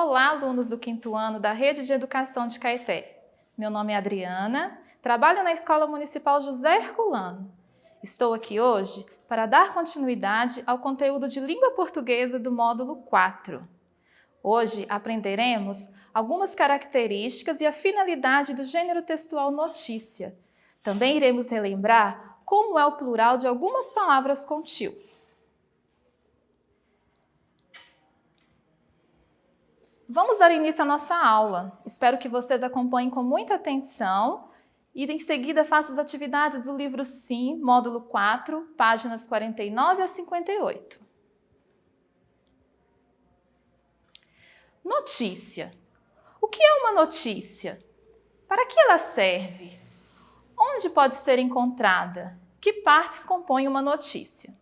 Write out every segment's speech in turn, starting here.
Olá, alunos do 5º ano da Rede de Educação de Caeté. Meu nome é Adriana, trabalho na Escola Municipal José Herculano. Estou aqui hoje para dar continuidade ao conteúdo de língua portuguesa do módulo 4. Hoje aprenderemos algumas características e a finalidade do gênero textual notícia. Também iremos relembrar como é o plural de algumas palavras com tio. Vamos dar início à nossa aula. Espero que vocês acompanhem com muita atenção e em seguida façam as atividades do livro Sim, módulo 4, páginas 49 a 58. Notícia. O que é uma notícia? Para que ela serve? Onde pode ser encontrada? Que partes compõem uma notícia?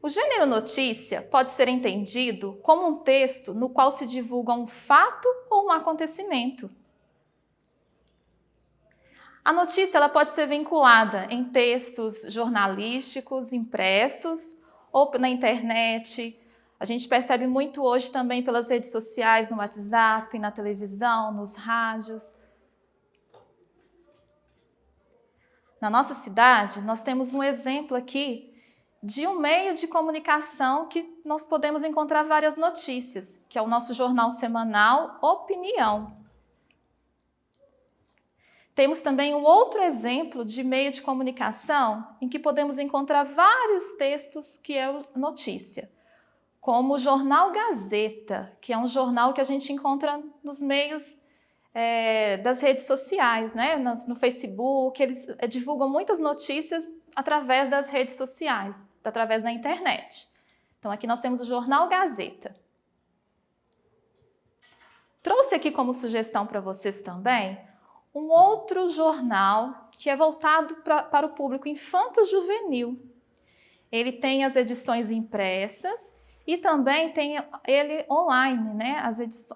O gênero notícia pode ser entendido como um texto no qual se divulga um fato ou um acontecimento. A notícia ela pode ser vinculada em textos jornalísticos, impressos ou na internet. A gente percebe muito hoje também pelas redes sociais, no WhatsApp, na televisão, nos rádios. Na nossa cidade, nós temos um exemplo aqui de um meio de comunicação que nós podemos encontrar várias notícias, que é o nosso jornal semanal Opinião. Temos também um outro exemplo de meio de comunicação em que podemos encontrar vários textos que é notícia, como o jornal Gazeta, que é um jornal que a gente encontra nos meios das redes sociais, né? No Facebook, eles divulgam muitas notícias através das redes sociais, através da internet. Então aqui nós temos o jornal Gazeta. Trouxe aqui como sugestão para vocês também um outro jornal que é voltado para o público infanto-juvenil. Ele tem as edições impressas e também tem ele online, né?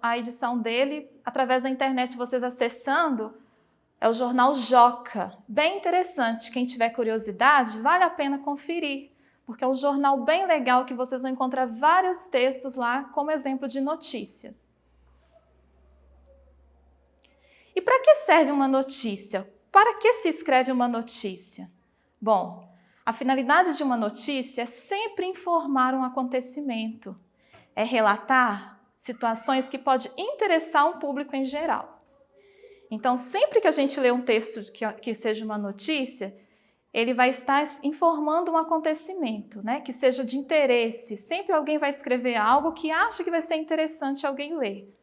A edição dele, através da internet, vocês acessando, é o jornal Joca. Bem interessante, quem tiver curiosidade, vale a pena conferir, porque é um jornal bem legal que vocês vão encontrar vários textos lá como exemplo de notícias. E para que serve uma notícia? Para que se escreve uma notícia? Bom, a finalidade de uma notícia é sempre informar um acontecimento, é relatar situações que podem interessar um público em geral. Então, sempre que a gente lê um texto que seja uma notícia, ele vai estar informando um acontecimento, né, que seja de interesse. Sempre alguém vai escrever algo que acha que vai ser interessante alguém ler.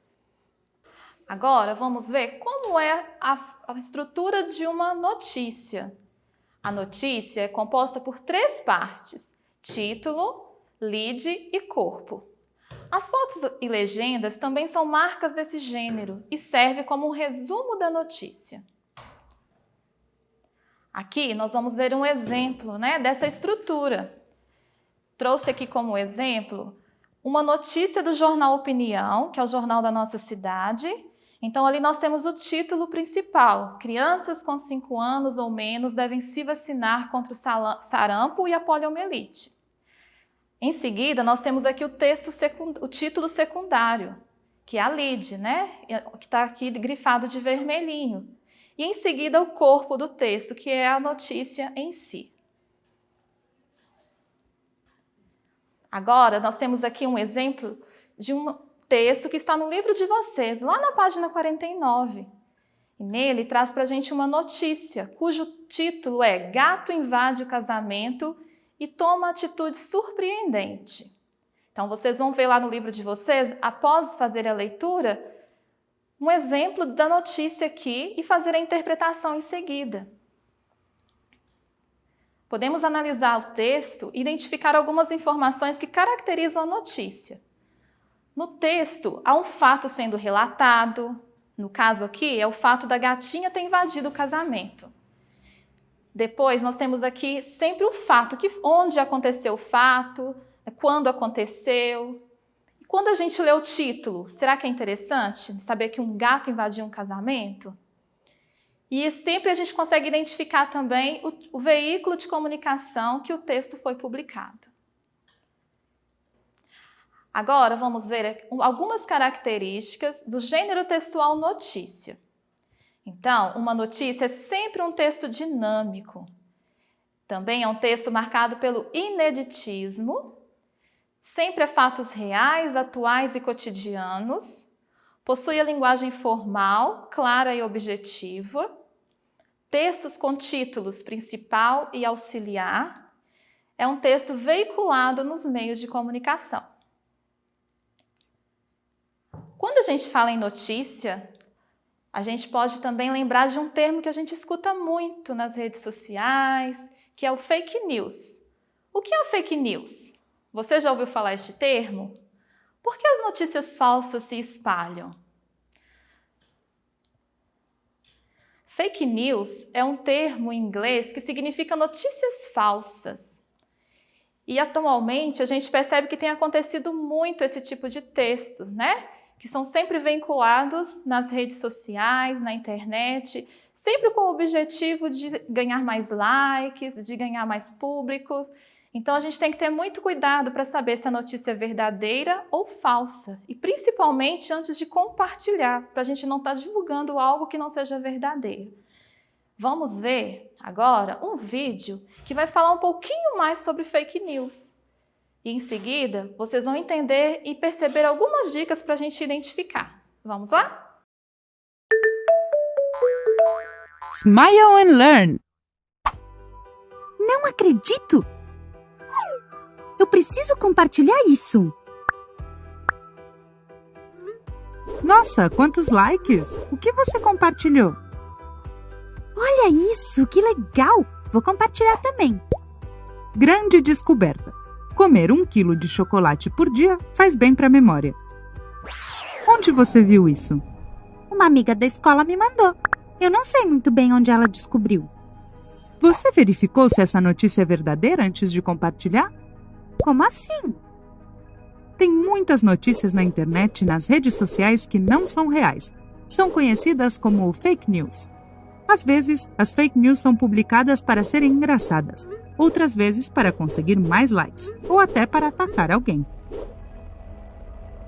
Agora, vamos ver como é a estrutura de uma notícia. A notícia é composta por 3 partes: título, lead e corpo. As fotos e legendas também são marcas desse gênero e servem como um resumo da notícia. Aqui nós vamos ver um exemplo, né, dessa estrutura. Trouxe aqui como exemplo uma notícia do jornal Opinião, que é o jornal da nossa cidade. Então ali nós temos o título principal: crianças com 5 anos ou menos devem se vacinar contra o sarampo e a poliomielite. Em seguida, nós temos aqui o título secundário, que é a lead, né? Que está aqui grifado de vermelhinho. E em seguida, o corpo do texto, que é a notícia em si. Agora, nós temos aqui um exemplo de um texto que está no livro de vocês, lá na página 49. E nele traz para a gente uma notícia, cujo título é Gato invade o casamento e toma atitude surpreendente. Então, vocês vão ver lá no livro de vocês, após fazer a leitura, um exemplo da notícia aqui e fazer a interpretação em seguida. Podemos analisar o texto e identificar algumas informações que caracterizam a notícia. No texto, há um fato sendo relatado. No caso aqui, é o fato da gatinha ter invadido o casamento. Depois, nós temos aqui sempre o fato, onde aconteceu o fato, quando aconteceu. E quando a gente lê o título, será que é interessante saber que um gato invadiu um casamento? E sempre a gente consegue identificar também o veículo de comunicação que o texto foi publicado. Agora vamos ver algumas características do gênero textual notícia. Então, uma notícia é sempre um texto dinâmico. Também é um texto marcado pelo ineditismo, sempre é fatos reais, atuais e cotidianos, possui a linguagem formal, clara e objetiva, textos com títulos principal e auxiliar, é um texto veiculado nos meios de comunicação. Quando a gente fala em notícia, a gente pode também lembrar de um termo que a gente escuta muito nas redes sociais, que é o fake news. O que é o fake news? Você já ouviu falar este termo? Por que as notícias falsas se espalham? Fake news é um termo em inglês que significa notícias falsas. E atualmente a gente percebe que tem acontecido muito esse tipo de textos, né? Que são sempre vinculados nas redes sociais, na internet, sempre com o objetivo de ganhar mais likes, de ganhar mais público. Então a gente tem que ter muito cuidado para saber se a notícia é verdadeira ou falsa. E principalmente antes de compartilhar, para a gente não estar divulgando algo que não seja verdadeiro. Vamos ver agora um vídeo que vai falar um pouquinho mais sobre fake news. E em seguida, vocês vão entender e perceber algumas dicas para a gente identificar. Vamos lá? Smile and Learn. Não acredito! Eu preciso compartilhar isso. Nossa, quantos likes! O que você compartilhou? Olha isso, que legal! Vou compartilhar também. Grande descoberta. Comer 1 quilo de chocolate por dia faz bem para a memória. Onde você viu isso? Uma amiga da escola me mandou. Eu não sei muito bem onde ela descobriu. Você verificou se essa notícia é verdadeira antes de compartilhar? Como assim? Tem muitas notícias na internet e nas redes sociais que não são reais. São conhecidas como fake news. Às vezes, as fake news são publicadas para serem engraçadas, outras vezes para conseguir mais likes, ou até para atacar alguém.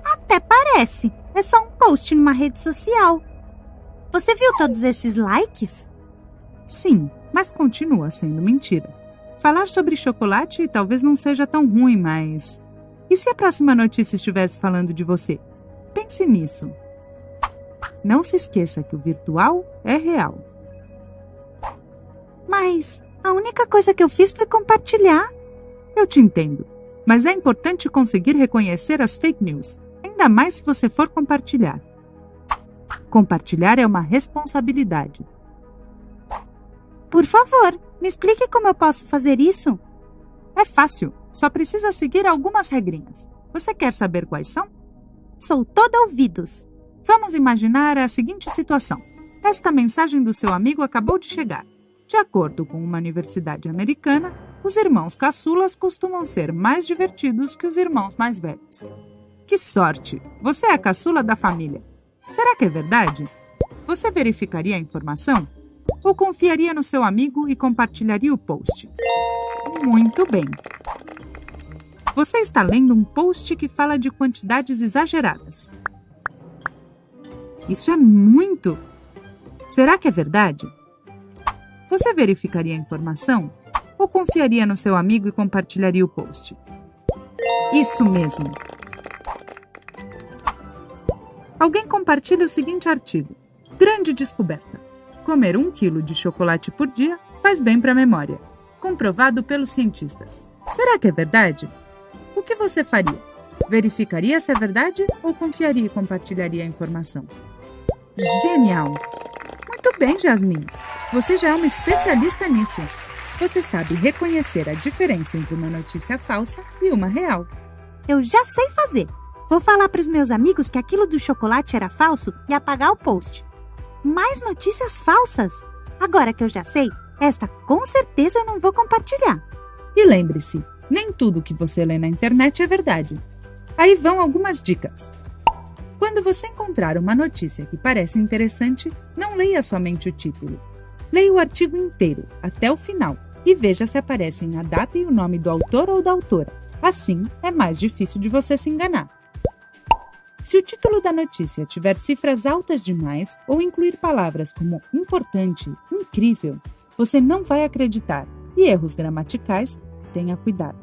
Até parece. É só um post numa rede social. Você viu todos esses likes? Sim, mas continua sendo mentira. Falar sobre chocolate talvez não seja tão ruim, mas... E se a próxima notícia estivesse falando de você? Pense nisso. Não se esqueça que o virtual é real. Mas a única coisa que eu fiz foi compartilhar. Eu te entendo, mas é importante conseguir reconhecer as fake news, ainda mais se você for compartilhar. Compartilhar é uma responsabilidade. Por favor, me explique como eu posso fazer isso. É fácil, só precisa seguir algumas regrinhas. Você quer saber quais são? Sou toda ouvidos. Vamos imaginar a seguinte situação. Esta mensagem do seu amigo acabou de chegar. De acordo com uma universidade americana, os irmãos caçulas costumam ser mais divertidos que os irmãos mais velhos. Que sorte! Você é a caçula da família. Será que é verdade? Você verificaria a informação? Ou confiaria no seu amigo e compartilharia o post? Muito bem! Você está lendo um post que fala de quantidades exageradas. Isso é muito! Será que é verdade? Você verificaria a informação? Ou confiaria no seu amigo e compartilharia o post? Isso mesmo! Alguém compartilha o seguinte artigo. Grande descoberta. Comer 1 quilo de chocolate por dia faz bem para a memória. Comprovado pelos cientistas. Será que é verdade? O que você faria? Verificaria se é verdade ou confiaria e compartilharia a informação? Genial! Muito bem, Jasmine. Você já é uma especialista nisso. Você sabe reconhecer a diferença entre uma notícia falsa e uma real. Eu já sei fazer. Vou falar para os meus amigos que aquilo do chocolate era falso e apagar o post. Mais notícias falsas? Agora que eu já sei, esta com certeza eu não vou compartilhar. E lembre-se, nem tudo que você lê na internet é verdade. Aí vão algumas dicas. Quando você encontrar uma notícia que parece interessante, não leia somente o título. Leia o artigo inteiro, até o final, e veja se aparecem a data e o nome do autor ou da autora. Assim, é mais difícil de você se enganar. Se o título da notícia tiver cifras altas demais ou incluir palavras como importante, incrível, você não vai acreditar e erros gramaticais, tenha cuidado.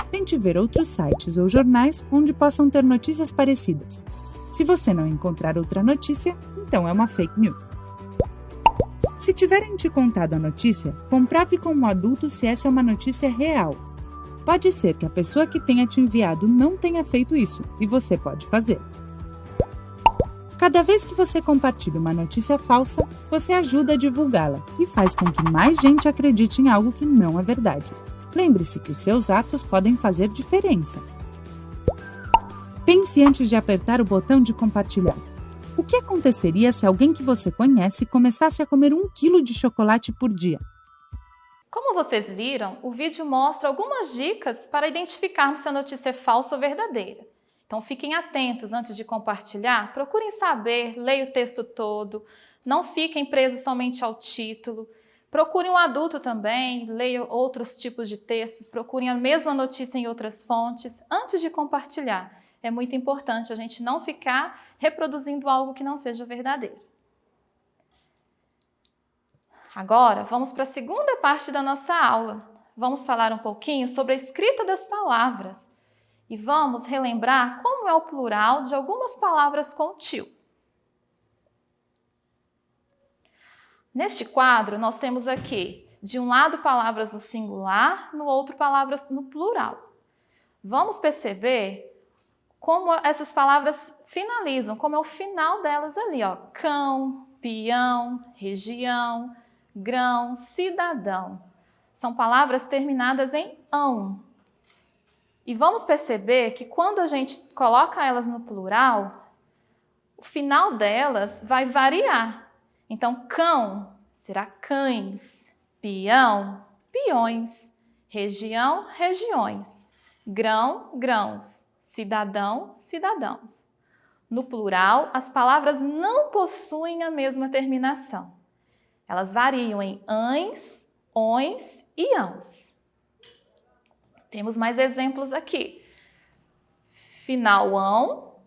Tente ver outros sites ou jornais onde possam ter notícias parecidas. Se você não encontrar outra notícia, então é uma fake news. Se tiverem te contado a notícia, comprove com um adulto se essa é uma notícia real. Pode ser que a pessoa que tenha te enviado não tenha feito isso, e você pode fazer. Cada vez que você compartilha uma notícia falsa, você ajuda a divulgá-la e faz com que mais gente acredite em algo que não é verdade. Lembre-se que os seus atos podem fazer diferença. Pense antes de apertar o botão de compartilhar. O que aconteceria se alguém que você conhece começasse a comer 1 quilo de chocolate por dia? Como vocês viram, o vídeo mostra algumas dicas para identificarmos se a notícia é falsa ou verdadeira. Então fiquem atentos antes de compartilhar, procurem saber, leiam o texto todo, não fiquem presos somente ao título. Procurem um adulto também, leiam outros tipos de textos, procurem a mesma notícia em outras fontes antes de compartilhar. É muito importante a gente não ficar reproduzindo algo que não seja verdadeiro. Agora, vamos para a segunda parte da nossa aula. Vamos falar um pouquinho sobre a escrita das palavras e vamos relembrar como é o plural de algumas palavras com tio. Neste quadro, nós temos aqui, de um lado, palavras no singular, no outro, palavras no plural. Vamos perceber como essas palavras finalizam, como é o final delas ali, ó. Cão, peão, região, grão, cidadão. São palavras terminadas em ão. E vamos perceber que quando a gente coloca elas no plural, o final delas vai variar. Então, cão será cães, peão, peões, região, regiões, grão, grãos, cidadão, cidadãos. No plural, as palavras não possuem a mesma terminação. Elas variam em ães, ões e ãos. Temos mais exemplos aqui. Finalão,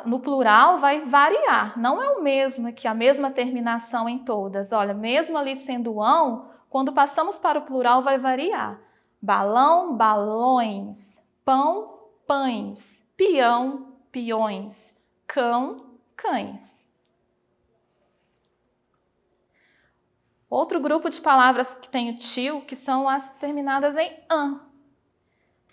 no plural vai variar, não é o mesmo que a mesma terminação em todas. Olha, mesmo ali sendo ão, quando passamos para o plural vai variar. Balão, balões, pão, pães, peão, peões, cão, cães. Outro grupo de palavras que tem o tio, que são as terminadas em ã.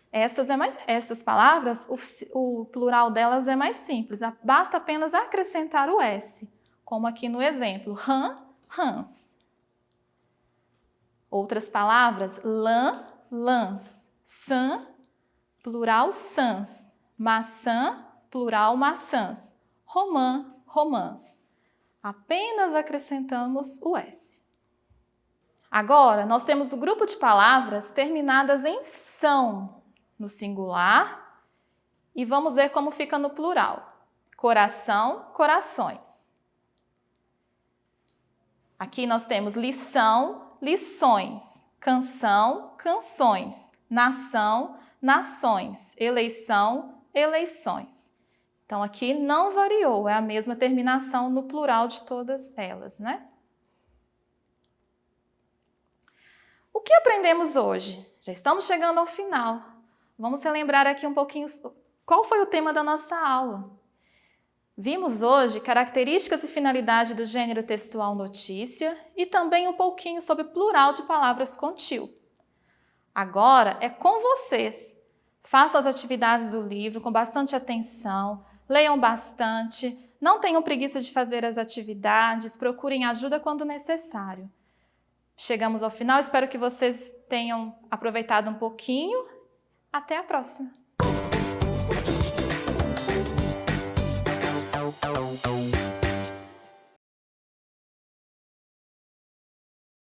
Essas palavras, o plural delas é mais simples, basta apenas acrescentar o S, como aqui no exemplo, rã, rãs. Outras palavras, lã, lãs, sã, plural sãs, maçã, plural maçãs, romã, romãs. Apenas acrescentamos o S. Agora, nós temos o grupo de palavras terminadas em são, no singular, e vamos ver como fica no plural. Coração, corações. Aqui nós temos lição, lições, canção, canções, nação, nações, eleição, eleições. Então aqui não variou, é a mesma terminação no plural de todas elas, né? O que aprendemos hoje? Já estamos chegando ao final. Vamos relembrar aqui um pouquinho qual foi o tema da nossa aula. Vimos hoje características e finalidade do gênero textual notícia e também um pouquinho sobre o plural de palavras com tio. Agora é com vocês. Façam as atividades do livro com bastante atenção, leiam bastante, não tenham preguiça de fazer as atividades, procurem ajuda quando necessário. Chegamos ao final, espero que vocês tenham aproveitado um pouquinho. Até a próxima!